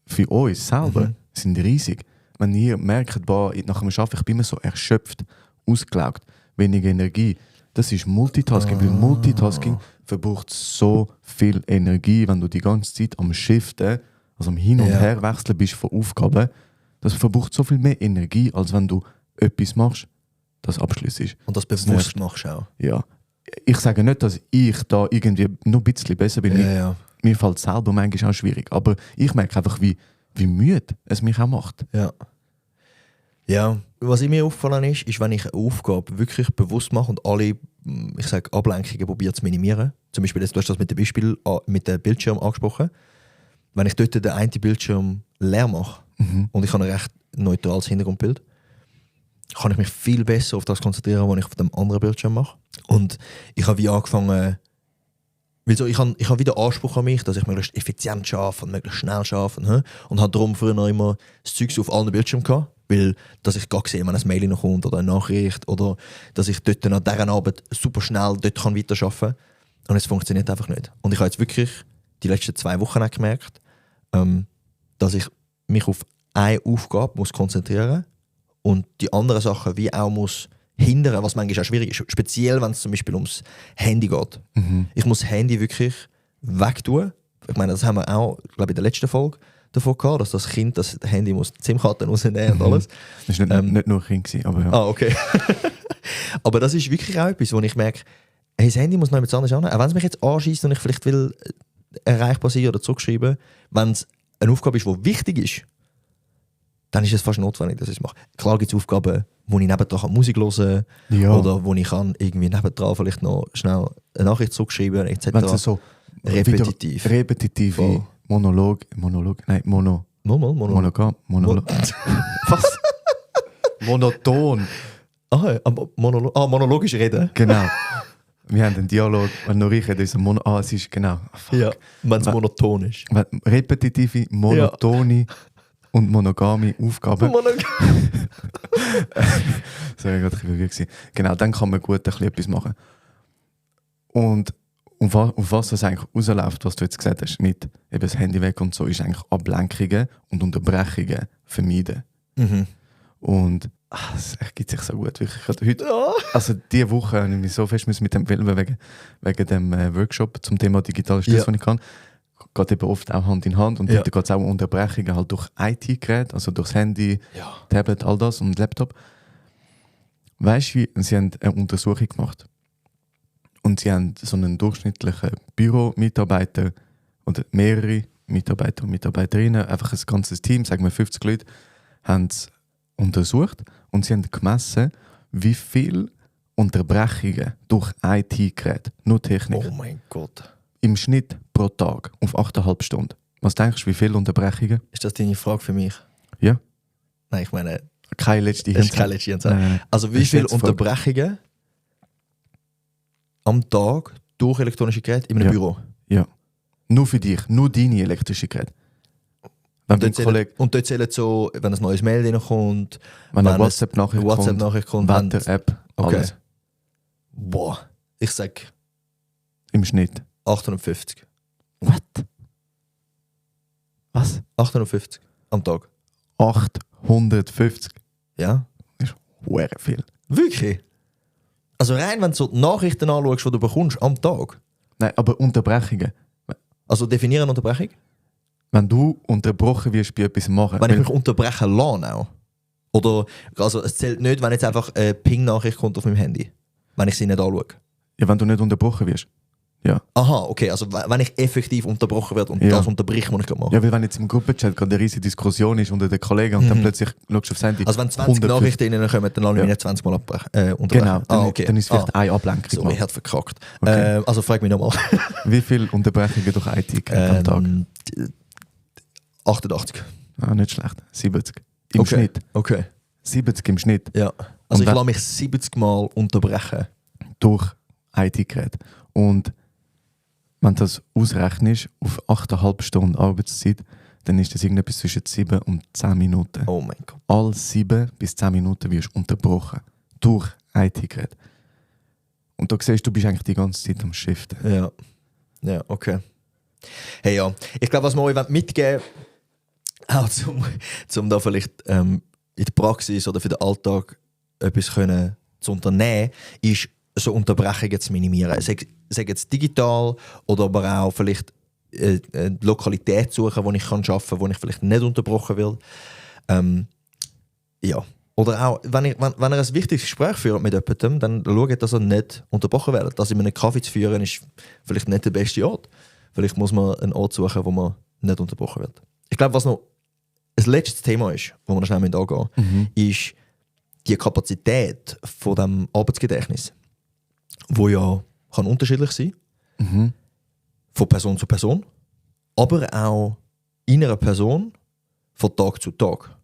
für uns selber sind riesig. Wenn ihr merkt, nach dem Arbeiten, ich bin immer so erschöpft, ausgelaugt, weniger Energie, das ist Multitasking. Weil Multitasking verbraucht so viel Energie, wenn du die ganze Zeit am Shiften, also am Hin- und Herwechseln bist von Aufgaben. Das verbraucht so viel mehr Energie, als wenn du etwas machst, das Abschluss ist. Und das bewusst machst auch. Ja. Ich sage nicht, dass ich da irgendwie noch ein bisschen besser bin. Mir fällt es selber manchmal auch schwierig. Aber ich merke einfach, wie müde es mich auch macht. Ja. Ja, was mir aufgefallen ist, wenn ich eine Aufgabe wirklich bewusst mache und alle, ich sage, Ablenkungen probiere zu minimieren. Zum Beispiel, du hast das mit dem Beispiel mit dem Bildschirm angesprochen. Wenn ich dort den einen Bildschirm leer mache und ich habe ein recht neutrales Hintergrundbild, kann ich mich viel besser auf das konzentrieren, was ich auf dem anderen Bildschirm mache. Und ich habe wie angefangen, weil ich habe wieder Anspruch an mich, dass ich möglichst effizient arbeite und möglichst schnell arbeite. Und habe darum früher noch immer das Zeug auf allen Bildschirmen gehabt. Weil, dass ich gar sehe, wenn ein Mail kommt oder eine Nachricht oder dass ich dort nach dieser Arbeit super schnell dort weiterarbeiten kann. Und es funktioniert einfach nicht. Und ich habe jetzt wirklich die letzten 2 Wochen auch gemerkt, dass ich mich auf eine Aufgabe muss konzentrieren und die anderen Sachen wie auch muss hindern, was manchmal auch schwierig ist. Speziell, wenn es zum Beispiel ums Handy geht. Ich muss das Handy wirklich wegtun. Ich meine, das haben wir auch, glaube ich, in der letzten Folge davon gehabt, dass das Kind das Handy muss die SIM-Karten rausnehmen und alles. Das war nicht nur ein Kind, aber ja. Ah, okay. Aber das ist wirklich auch etwas, wo ich merke, hey, das Handy muss noch jemand anderes annehmen. Auch wenn es mich jetzt anschießt und ich vielleicht will erreichbar sein oder zurückschreiben, wenn es eine Aufgabe ist, die wichtig ist, dann ist es fast notwendig, dass ich es mache. Klar gibt es Aufgaben, wo ich nebendran Musik hören kann oder wo ich kann irgendwie nebendran vielleicht noch schnell eine Nachricht zurückschreiben etc. Wenn es so repetitive Monolog. Was? Monoton. Monologisch reden. Genau. Wir haben einen Dialog, wenn nur ich rede, ist es ist genau. Ja, wenn es monoton ist. Repetitive, monotone und monogame Aufgaben. Das war gerade ein bisschen. Genau, dann kann man gut ein bisschen etwas machen. Und auf was das eigentlich rausläuft, was du jetzt gesagt hast, mit eben das Handy weg und so, ist eigentlich Ablenkungen und Unterbrechungen vermeiden. Und es ergibt sich so gut. Wirklich. Heute, also diese Woche habe ich mich so fest mit dem Film wegen dem Workshop zum Thema digitale Stress, den ich kann. Geht eben oft auch Hand in Hand. Und dort geht es auch um Unterbrechungen halt durch IT-Geräte, also durchs Handy, Tablet, all das und Laptop. Weißt du, sie haben eine Untersuchung gemacht. Und sie haben so einen durchschnittlichen Büromitarbeiter oder mehrere Mitarbeiter und Mitarbeiterinnen, einfach ein ganzes Team, sagen wir 50 Leute, haben es untersucht und sie haben gemessen, wie viele Unterbrechungen durch IT-Geräte, nur Technik, oh mein Gott, im Schnitt pro Tag auf 8,5 Stunden. Was denkst du, wie viele Unterbrechungen? Ist das deine Frage für mich? Ja. Nein, ich meine, keine letzte Hinweis. Also wie viele Unterbrechungen am Tag durch elektronische Geräte in einem Büro? Ja. Nur für dich, nur deine elektrische Geräte. Und dort zählen so, wenn ein neues Mail reinkommt, wenn eine WhatsApp-Nachricht kommt, Wetter-App, alles. Boah, ich sag Im Schnitt. 850. What? Was? 850 am Tag. 850. Ja. Das ist sehr viel. Wirklich? Also rein, wenn du so die Nachrichten anschaust, die du bekommst am Tag. Nein, aber Unterbrechungen. Also definieren Unterbrechung? Wenn du unterbrochen wirst bei etwas machen. Wenn ich mich unterbrechen lasse auch. Oder, also es zählt nicht, wenn jetzt einfach eine Ping-Nachricht kommt auf meinem Handy. Wenn ich sie nicht anschaue. Ja, wenn du nicht unterbrochen wirst. Ja. Aha, okay, also wenn ich effektiv unterbrochen werde und das unterbricht, was ich gerade mache. Ja, weil wenn jetzt im Gruppenchat gerade eine riesige Diskussion ist unter den Kollegen und dann plötzlich schaust du aufs Handy. Also wenn 20 Nachrichten reinkommen, dann lasse ich mich 20 Mal unterbrechen. Genau, dann ist vielleicht eine Ablenkung. So, ich habe verkackt. Okay. Also frag mich nochmal. Wie viele Unterbrechungen durch IT am Tag? 88. Ah, nicht schlecht. 70. Im Schnitt. Okay. 70 im Schnitt. Ja. Also ich lasse mich 70 Mal unterbrechen. Durch IT-Geräte. Und wenn du das ausrechnest auf 8,5 Stunden Arbeitszeit, dann ist das irgendetwas zwischen 7 und 10 Minuten. Oh mein Gott. Alle 7 bis 10 Minuten wirst du unterbrochen. Durch IT-Geräte. Und da siehst du, bist eigentlich die ganze Zeit am Shiften. Ja. Ja, okay. Hey ja, ich glaube, was wir euch mitgeben wollen, auch zum da vielleicht in der Praxis oder für den Alltag etwas können zu unternehmen, ist so Unterbrechungen zu minimieren. Sei jetzt digital oder aber auch vielleicht eine Lokalität suchen, wo ich arbeiten kann, wo ich vielleicht nicht unterbrochen will. Ja. Oder auch, wenn ihr ein wichtiges Gespräch führt mit jemandem, dann schaut, dass er nicht unterbrochen wird. Das in einem Kaffee zu führen, ist vielleicht nicht der beste Ort. Vielleicht muss man einen Ort suchen, wo man nicht unterbrochen wird. Ich glaube, was noch ein letztes Thema ist, wo wir noch schnell angehen müssen, ist die Kapazität von dem Arbeitsgedächtnis, wo ja kann unterschiedlich sein, von Person zu Person, aber auch in einer Person von Tag zu Tag.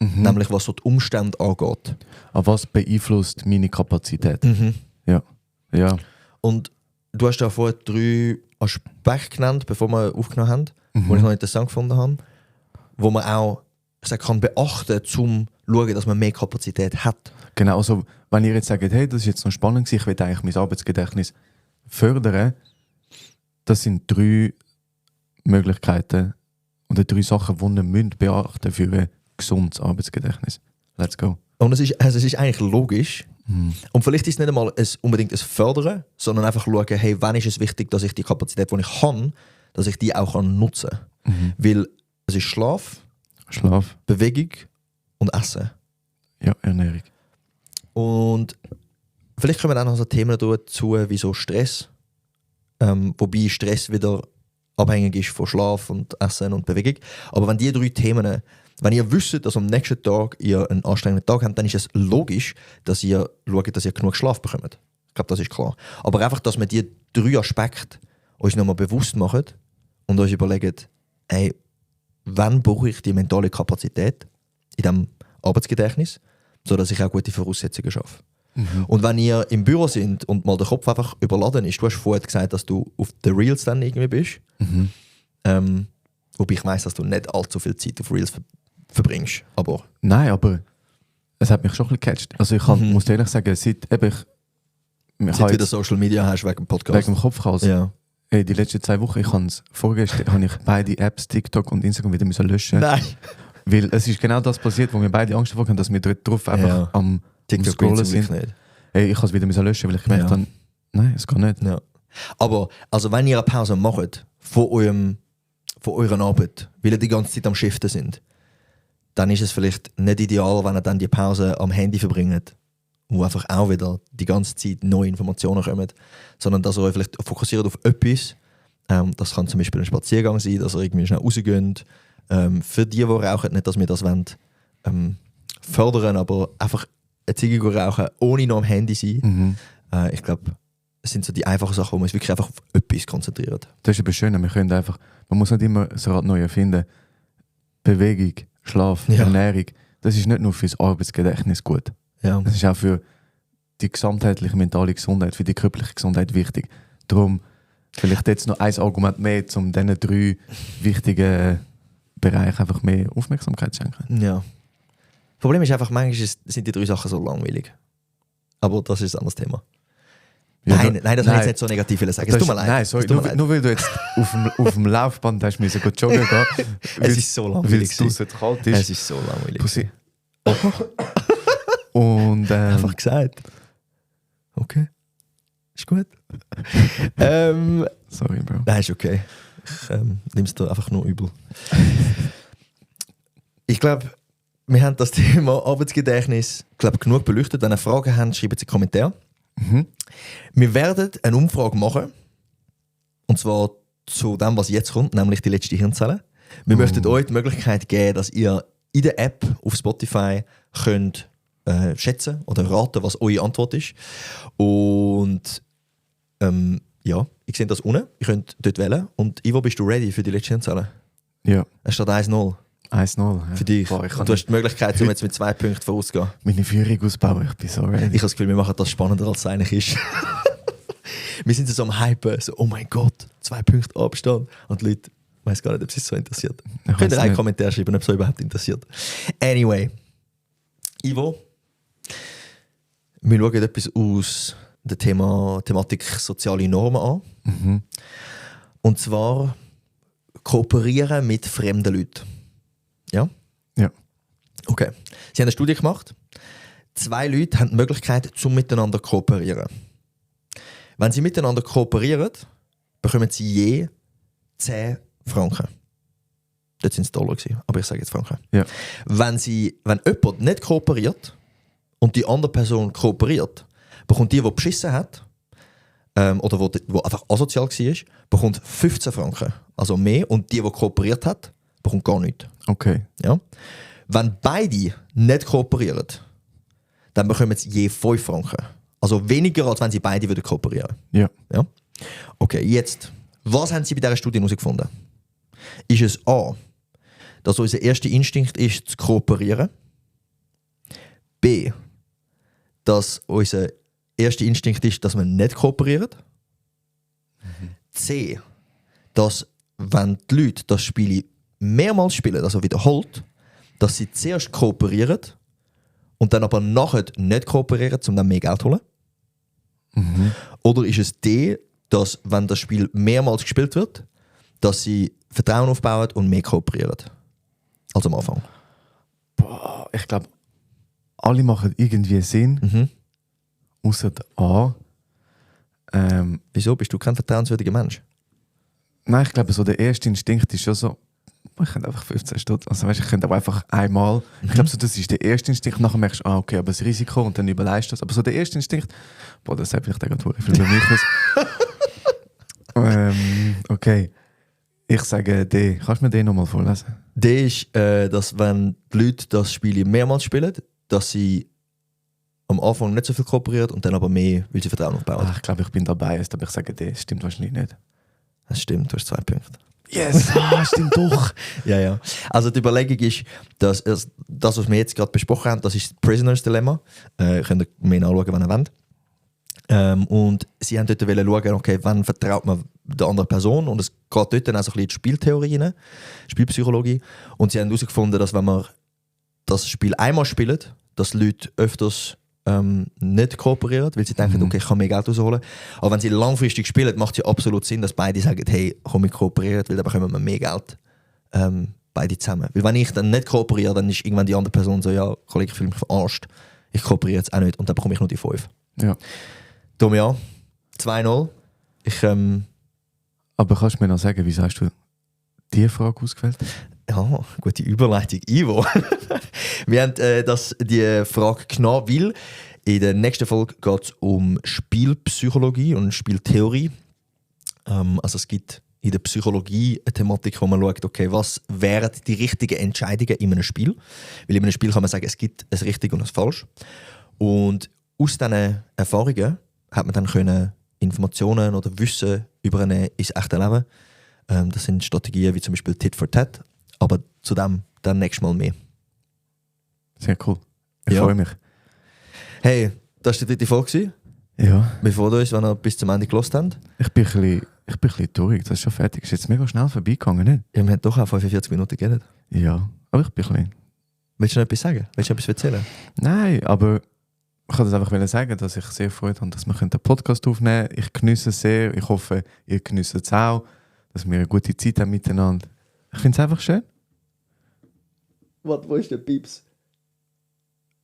Nämlich was so die Umstände angeht. Aber was beeinflusst meine Kapazität? Ja. Ja. Und du hast ja vorher 3 Aspekte genannt, bevor wir aufgenommen haben, die ich noch interessant gefunden habe, wo man auch kann beachten, um zu schauen, dass man mehr Kapazität hat. Genau, also wenn ihr jetzt sagt, hey, das ist jetzt noch spannend, ich will eigentlich mein Arbeitsgedächtnis fördern, das sind 3 Möglichkeiten oder 3 Sachen, die ihr beachten müsst für ein gesundes Arbeitsgedächtnis. Let's go. Und es ist eigentlich logisch. Und vielleicht ist es nicht einmal unbedingt ein Fördern, sondern einfach schauen, hey, wann ist es wichtig, dass ich die Kapazität, die ich habe, dass ich die auch nutzen kann. Weil es ist Schlaf, Bewegung und Essen. Ja, Ernährung. Und vielleicht kommen auch noch so Themen dazu, wie so Stress. Wobei Stress wieder abhängig ist von Schlaf und Essen und Bewegung. Aber wenn die 3 Themen, wenn ihr wisst, dass am nächsten Tag ihr einen anstrengenden Tag habt, dann ist es logisch, dass ihr schaut, dass ihr genug Schlaf bekommt. Ich glaube, das ist klar. Aber einfach, dass wir die 3 Aspekte uns nochmal bewusst machen und uns überlegen, hey, wann brauche ich die mentale Kapazität in diesem Arbeitsgedächtnis, sodass ich auch gute Voraussetzungen schaffe. Und wenn ihr im Büro seid und mal der Kopf einfach überladen ist, du hast vorher gesagt, dass du auf den Reels dann irgendwie bist, wobei ich weiss, dass du nicht allzu viel Zeit auf Reels verbringst. Aber nein, aber es hat mich schon ein bisschen gecatcht. Also ich muss ehrlich sagen, seit ich wieder Social Media hast wegen dem Podcast. Wegen dem Kopfchaos. Ja. Hey, die letzten 2 Wochen, vorgestern habe ich beide Apps, TikTok und Instagram, wieder löschen. Nein. Weil es ist genau das passiert, wo wir beide Angst davor haben, dass wir dort drauf einfach am TikTok Scrollen sind. Nicht. Hey, ich habe es wieder löschen, weil ich gemerkt habe, nein, es geht nicht. Ja. Aber also wenn ihr eine Pause macht von eurer Arbeit, weil ihr die ganze Zeit am Shiften sind, dann ist es vielleicht nicht ideal, wenn ihr dann die Pause am Handy verbringt, wo einfach auch wieder die ganze Zeit neue Informationen kommen, sondern dass ihr euch vielleicht fokussiert auf etwas. Das kann zum Beispiel ein Spaziergang sein, dass ihr irgendwie schnell rausgeht. Für die rauchen, nicht, dass wir das wollen, fördern, aber einfach eine Ziege rauchen, ohne noch am Handy sein. Ich glaube, das sind so die einfachen Sachen, wo man sich wirklich einfach auf etwas konzentriert. Das ist aber schön, man muss nicht immer so Rad neu erfinden. Bewegung, Schlaf, Ernährung, das ist nicht nur für das Arbeitsgedächtnis gut. Ja. Das ist auch für die gesamtheitliche mentale Gesundheit, für die körperliche Gesundheit wichtig. Darum vielleicht jetzt noch ein Argument mehr, um diesen 3 wichtigen Bereichen einfach mehr Aufmerksamkeit zu schenken. Ja. Das Problem ist einfach, manchmal sind die 3 Sachen so langweilig. Aber das ist ein anderes Thema. Ja, nein, das habe ich jetzt nicht so negativ sagen. Es tut mir leid. Nein, sorry, nur weil du jetzt auf dem Laufband hast müssen joggen gehen. Es ist so langweilig. Weil es draussen kalt ist. Es ist so langweilig. Und einfach gesagt. Okay. Ist gut. Sorry, Bro. Nein, ist okay. Ich nehme es dir einfach nur übel. Ich glaube, wir haben das Thema Arbeitsgedächtnis genug beleuchtet. Wenn ihr Fragen habt, schreibt sie in die Kommentare. Mhm. Wir werden eine Umfrage machen. Und zwar zu dem, was jetzt kommt, nämlich die letzte Hirnzelle. Wir möchten euch die Möglichkeit geben, dass ihr in der App auf Spotify könnt schätzen oder raten, was eure Antwort ist. Und ja, ich sehe das unten. Ihr könnt dort wählen. Und Ivo, bist du ready für die letzte Hirnzelle? Ja. Es steht 1-0. 1-0. Ja. Für dich. Boah, und du hast die Möglichkeit, um jetzt mit 2 Punkten vorauszugehen. Meine Führung ausbauen, ich bin so ready. Ich habe das Gefühl, wir machen das spannender, als es eigentlich ist. Wir sind so am Hypen, so, oh mein Gott, 2 Punkte Abstand. Und die Leute, ich weiß gar nicht, ob es so interessiert. Könnt ihr einen Kommentar schreiben, ob es euch überhaupt interessiert. Anyway, Ivo, wir schauen etwas aus der Thematik soziale Normen an. Mhm. Und zwar kooperieren mit fremden Leuten. Ja? Ja. Okay. Sie haben eine Studie gemacht. 2 Leute haben die Möglichkeit, zum miteinander zu kooperieren. Wenn sie miteinander kooperieren, bekommen sie je 10 Franken. Dort waren es Dollar, aber ich sage jetzt Franken. Ja. Wenn jemand nicht kooperiert und die andere Person kooperiert, bekommt die beschissen hat, oder die einfach asozial war, bekommt 15 Franken. Also mehr. Und die kooperiert hat, bekommt gar nichts. Okay. Ja? Wenn beide nicht kooperieren, dann bekommen sie je 5 Franken. Also weniger, als wenn sie beide würden kooperieren. Ja. Ja? Okay, jetzt. Was haben Sie bei dieser Studie herausgefunden? Ist es A, dass unser erster Instinkt ist, zu kooperieren? B, dass unser erster Instinkt ist, dass wir nicht kooperieren? C, dass wenn die Leute das Spiel mehrmals spielen, also wiederholt, dass sie zuerst kooperieren und dann aber nachher nicht kooperieren, um dann mehr Geld zu holen? Mhm. Oder ist es D, dass wenn das Spiel mehrmals gespielt wird, dass sie Vertrauen aufbauen und mehr kooperieren? Als am Anfang. Boah, ich glaube, alle machen irgendwie Sinn, Mhm. außer A. Wieso? Bist du kein vertrauenswürdiger Mensch? Nein, ich glaube, so der erste Instinkt ist schon so, ich könnte einfach 15 Stunden, also weißt, ich könnte aber einfach einmal, ich glaube, so, das ist der erste Instinkt, nachher merkst du, okay, aber das Risiko und dann überleist du das. Aber so der erste Instinkt, boah, das sagt vielleicht gerade viel über mich aus. Okay, ich sage D. Kannst du mir den nochmal vorlesen? D ist, dass wenn die Leute das Spiel mehrmals spielen, dass sie am Anfang nicht so viel kooperieren und dann aber mehr, weil sie Vertrauen aufbauen. Ich glaube, ich bin dabei, aber ich sage D. Stimmt wahrscheinlich nicht. Das stimmt, du hast 2 Punkte. Yes, stimmt doch. Ja. Also die Überlegung ist, dass das, was wir jetzt gerade besprochen haben, das ist das Prisoners Dilemma. Könnt ihr mehr nachschauen, wenn ihr wollt. Und sie haben dort schauen, okay, wann vertraut man der anderen Person. Und es geht dort dann auch so ein bisschen in die Spieltheorie rein, Spielpsychologie. Und sie haben herausgefunden, dass wenn man das Spiel einmal spielt, dass Leute öfters nicht kooperieren, weil sie denken, okay, ich kann mehr Geld rausholen. Aber wenn sie langfristig spielen, macht es ja absolut Sinn, dass beide sagen, hey, komm, wir kooperieren, weil dann bekommen wir mehr Geld. Beide zusammen. Weil wenn ich dann nicht kooperiere, dann ist irgendwann die andere Person so, ja, Kollege, ich fühle mich verarscht. Ich kooperiere jetzt auch nicht und dann bekomme ich nur die 5. Ja. Darum ja, 2-0. Aber kannst du mir noch sagen, wieso hast du diese Frage ausgewählt? Ja, gute Überleitung, Ivo. Wir haben die Frage genommen, weil in der nächsten Folge geht es um Spielpsychologie und Spieltheorie. Also es gibt in der Psychologie eine Thematik, wo man schaut, okay, was wären die richtigen Entscheidungen in einem Spiel? Weil in einem Spiel kann man sagen, es gibt ein richtig und ein falsch. Und aus diesen Erfahrungen hat man dann können Informationen oder Wissen über ins echte Leben. Das sind Strategien wie zum Beispiel Tit for Tat. Aber zu dem dann nächstes Mal mehr. Sehr cool. Ich freue mich. Hey, das war die dritte Folge. Ja. Wir freuen uns, wenn ihr bis zum Ende gehört habt. Ich bin ein bisschen traurig, das ist schon fertig. Ist jetzt mega schnell vorbeigegangen, nicht? Ja, wir haben doch auch 45 Minuten geredet. Ja, aber ich bin ein bisschen... Willst du noch etwas sagen? Willst du noch etwas erzählen? Nein, aber Ich wollte das einfach sagen, dass ich sehr Freude habe, dass wir einen Podcast aufnehmen können. Ich genieße es sehr. Ich hoffe, ihr genießt es auch, dass wir eine gute Zeit haben miteinander. Ich finde es einfach schön. Warte, wo ist der Pieps?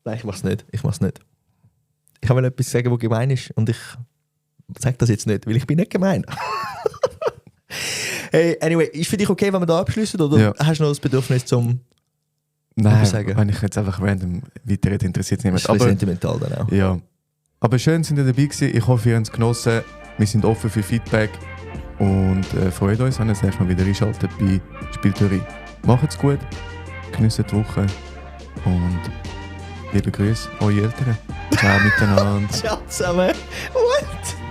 Nein, ich mach's nicht. Ich will etwas sagen, was gemein ist und ich sage das jetzt nicht, weil ich bin nicht gemein. Hey, anyway, ist für dich okay, wenn wir da abschließen oder hast du noch das Bedürfnis zum Nein, sagen? Wenn ich jetzt einfach random weiterrede, interessiert es niemand. Das ist aber sentimental dann auch. Ja. Aber schön, sind ihr dabei gewesen. Ich hoffe, ihr habt es genossen. Wir sind offen für Feedback und freuen uns, wenn ihr das nächste Mal wieder einschaltet bei Spieltheorie. Macht's gut, genießt die Woche und liebe Grüße, eure Eltern. Ciao miteinander. Ciao zusammen. What?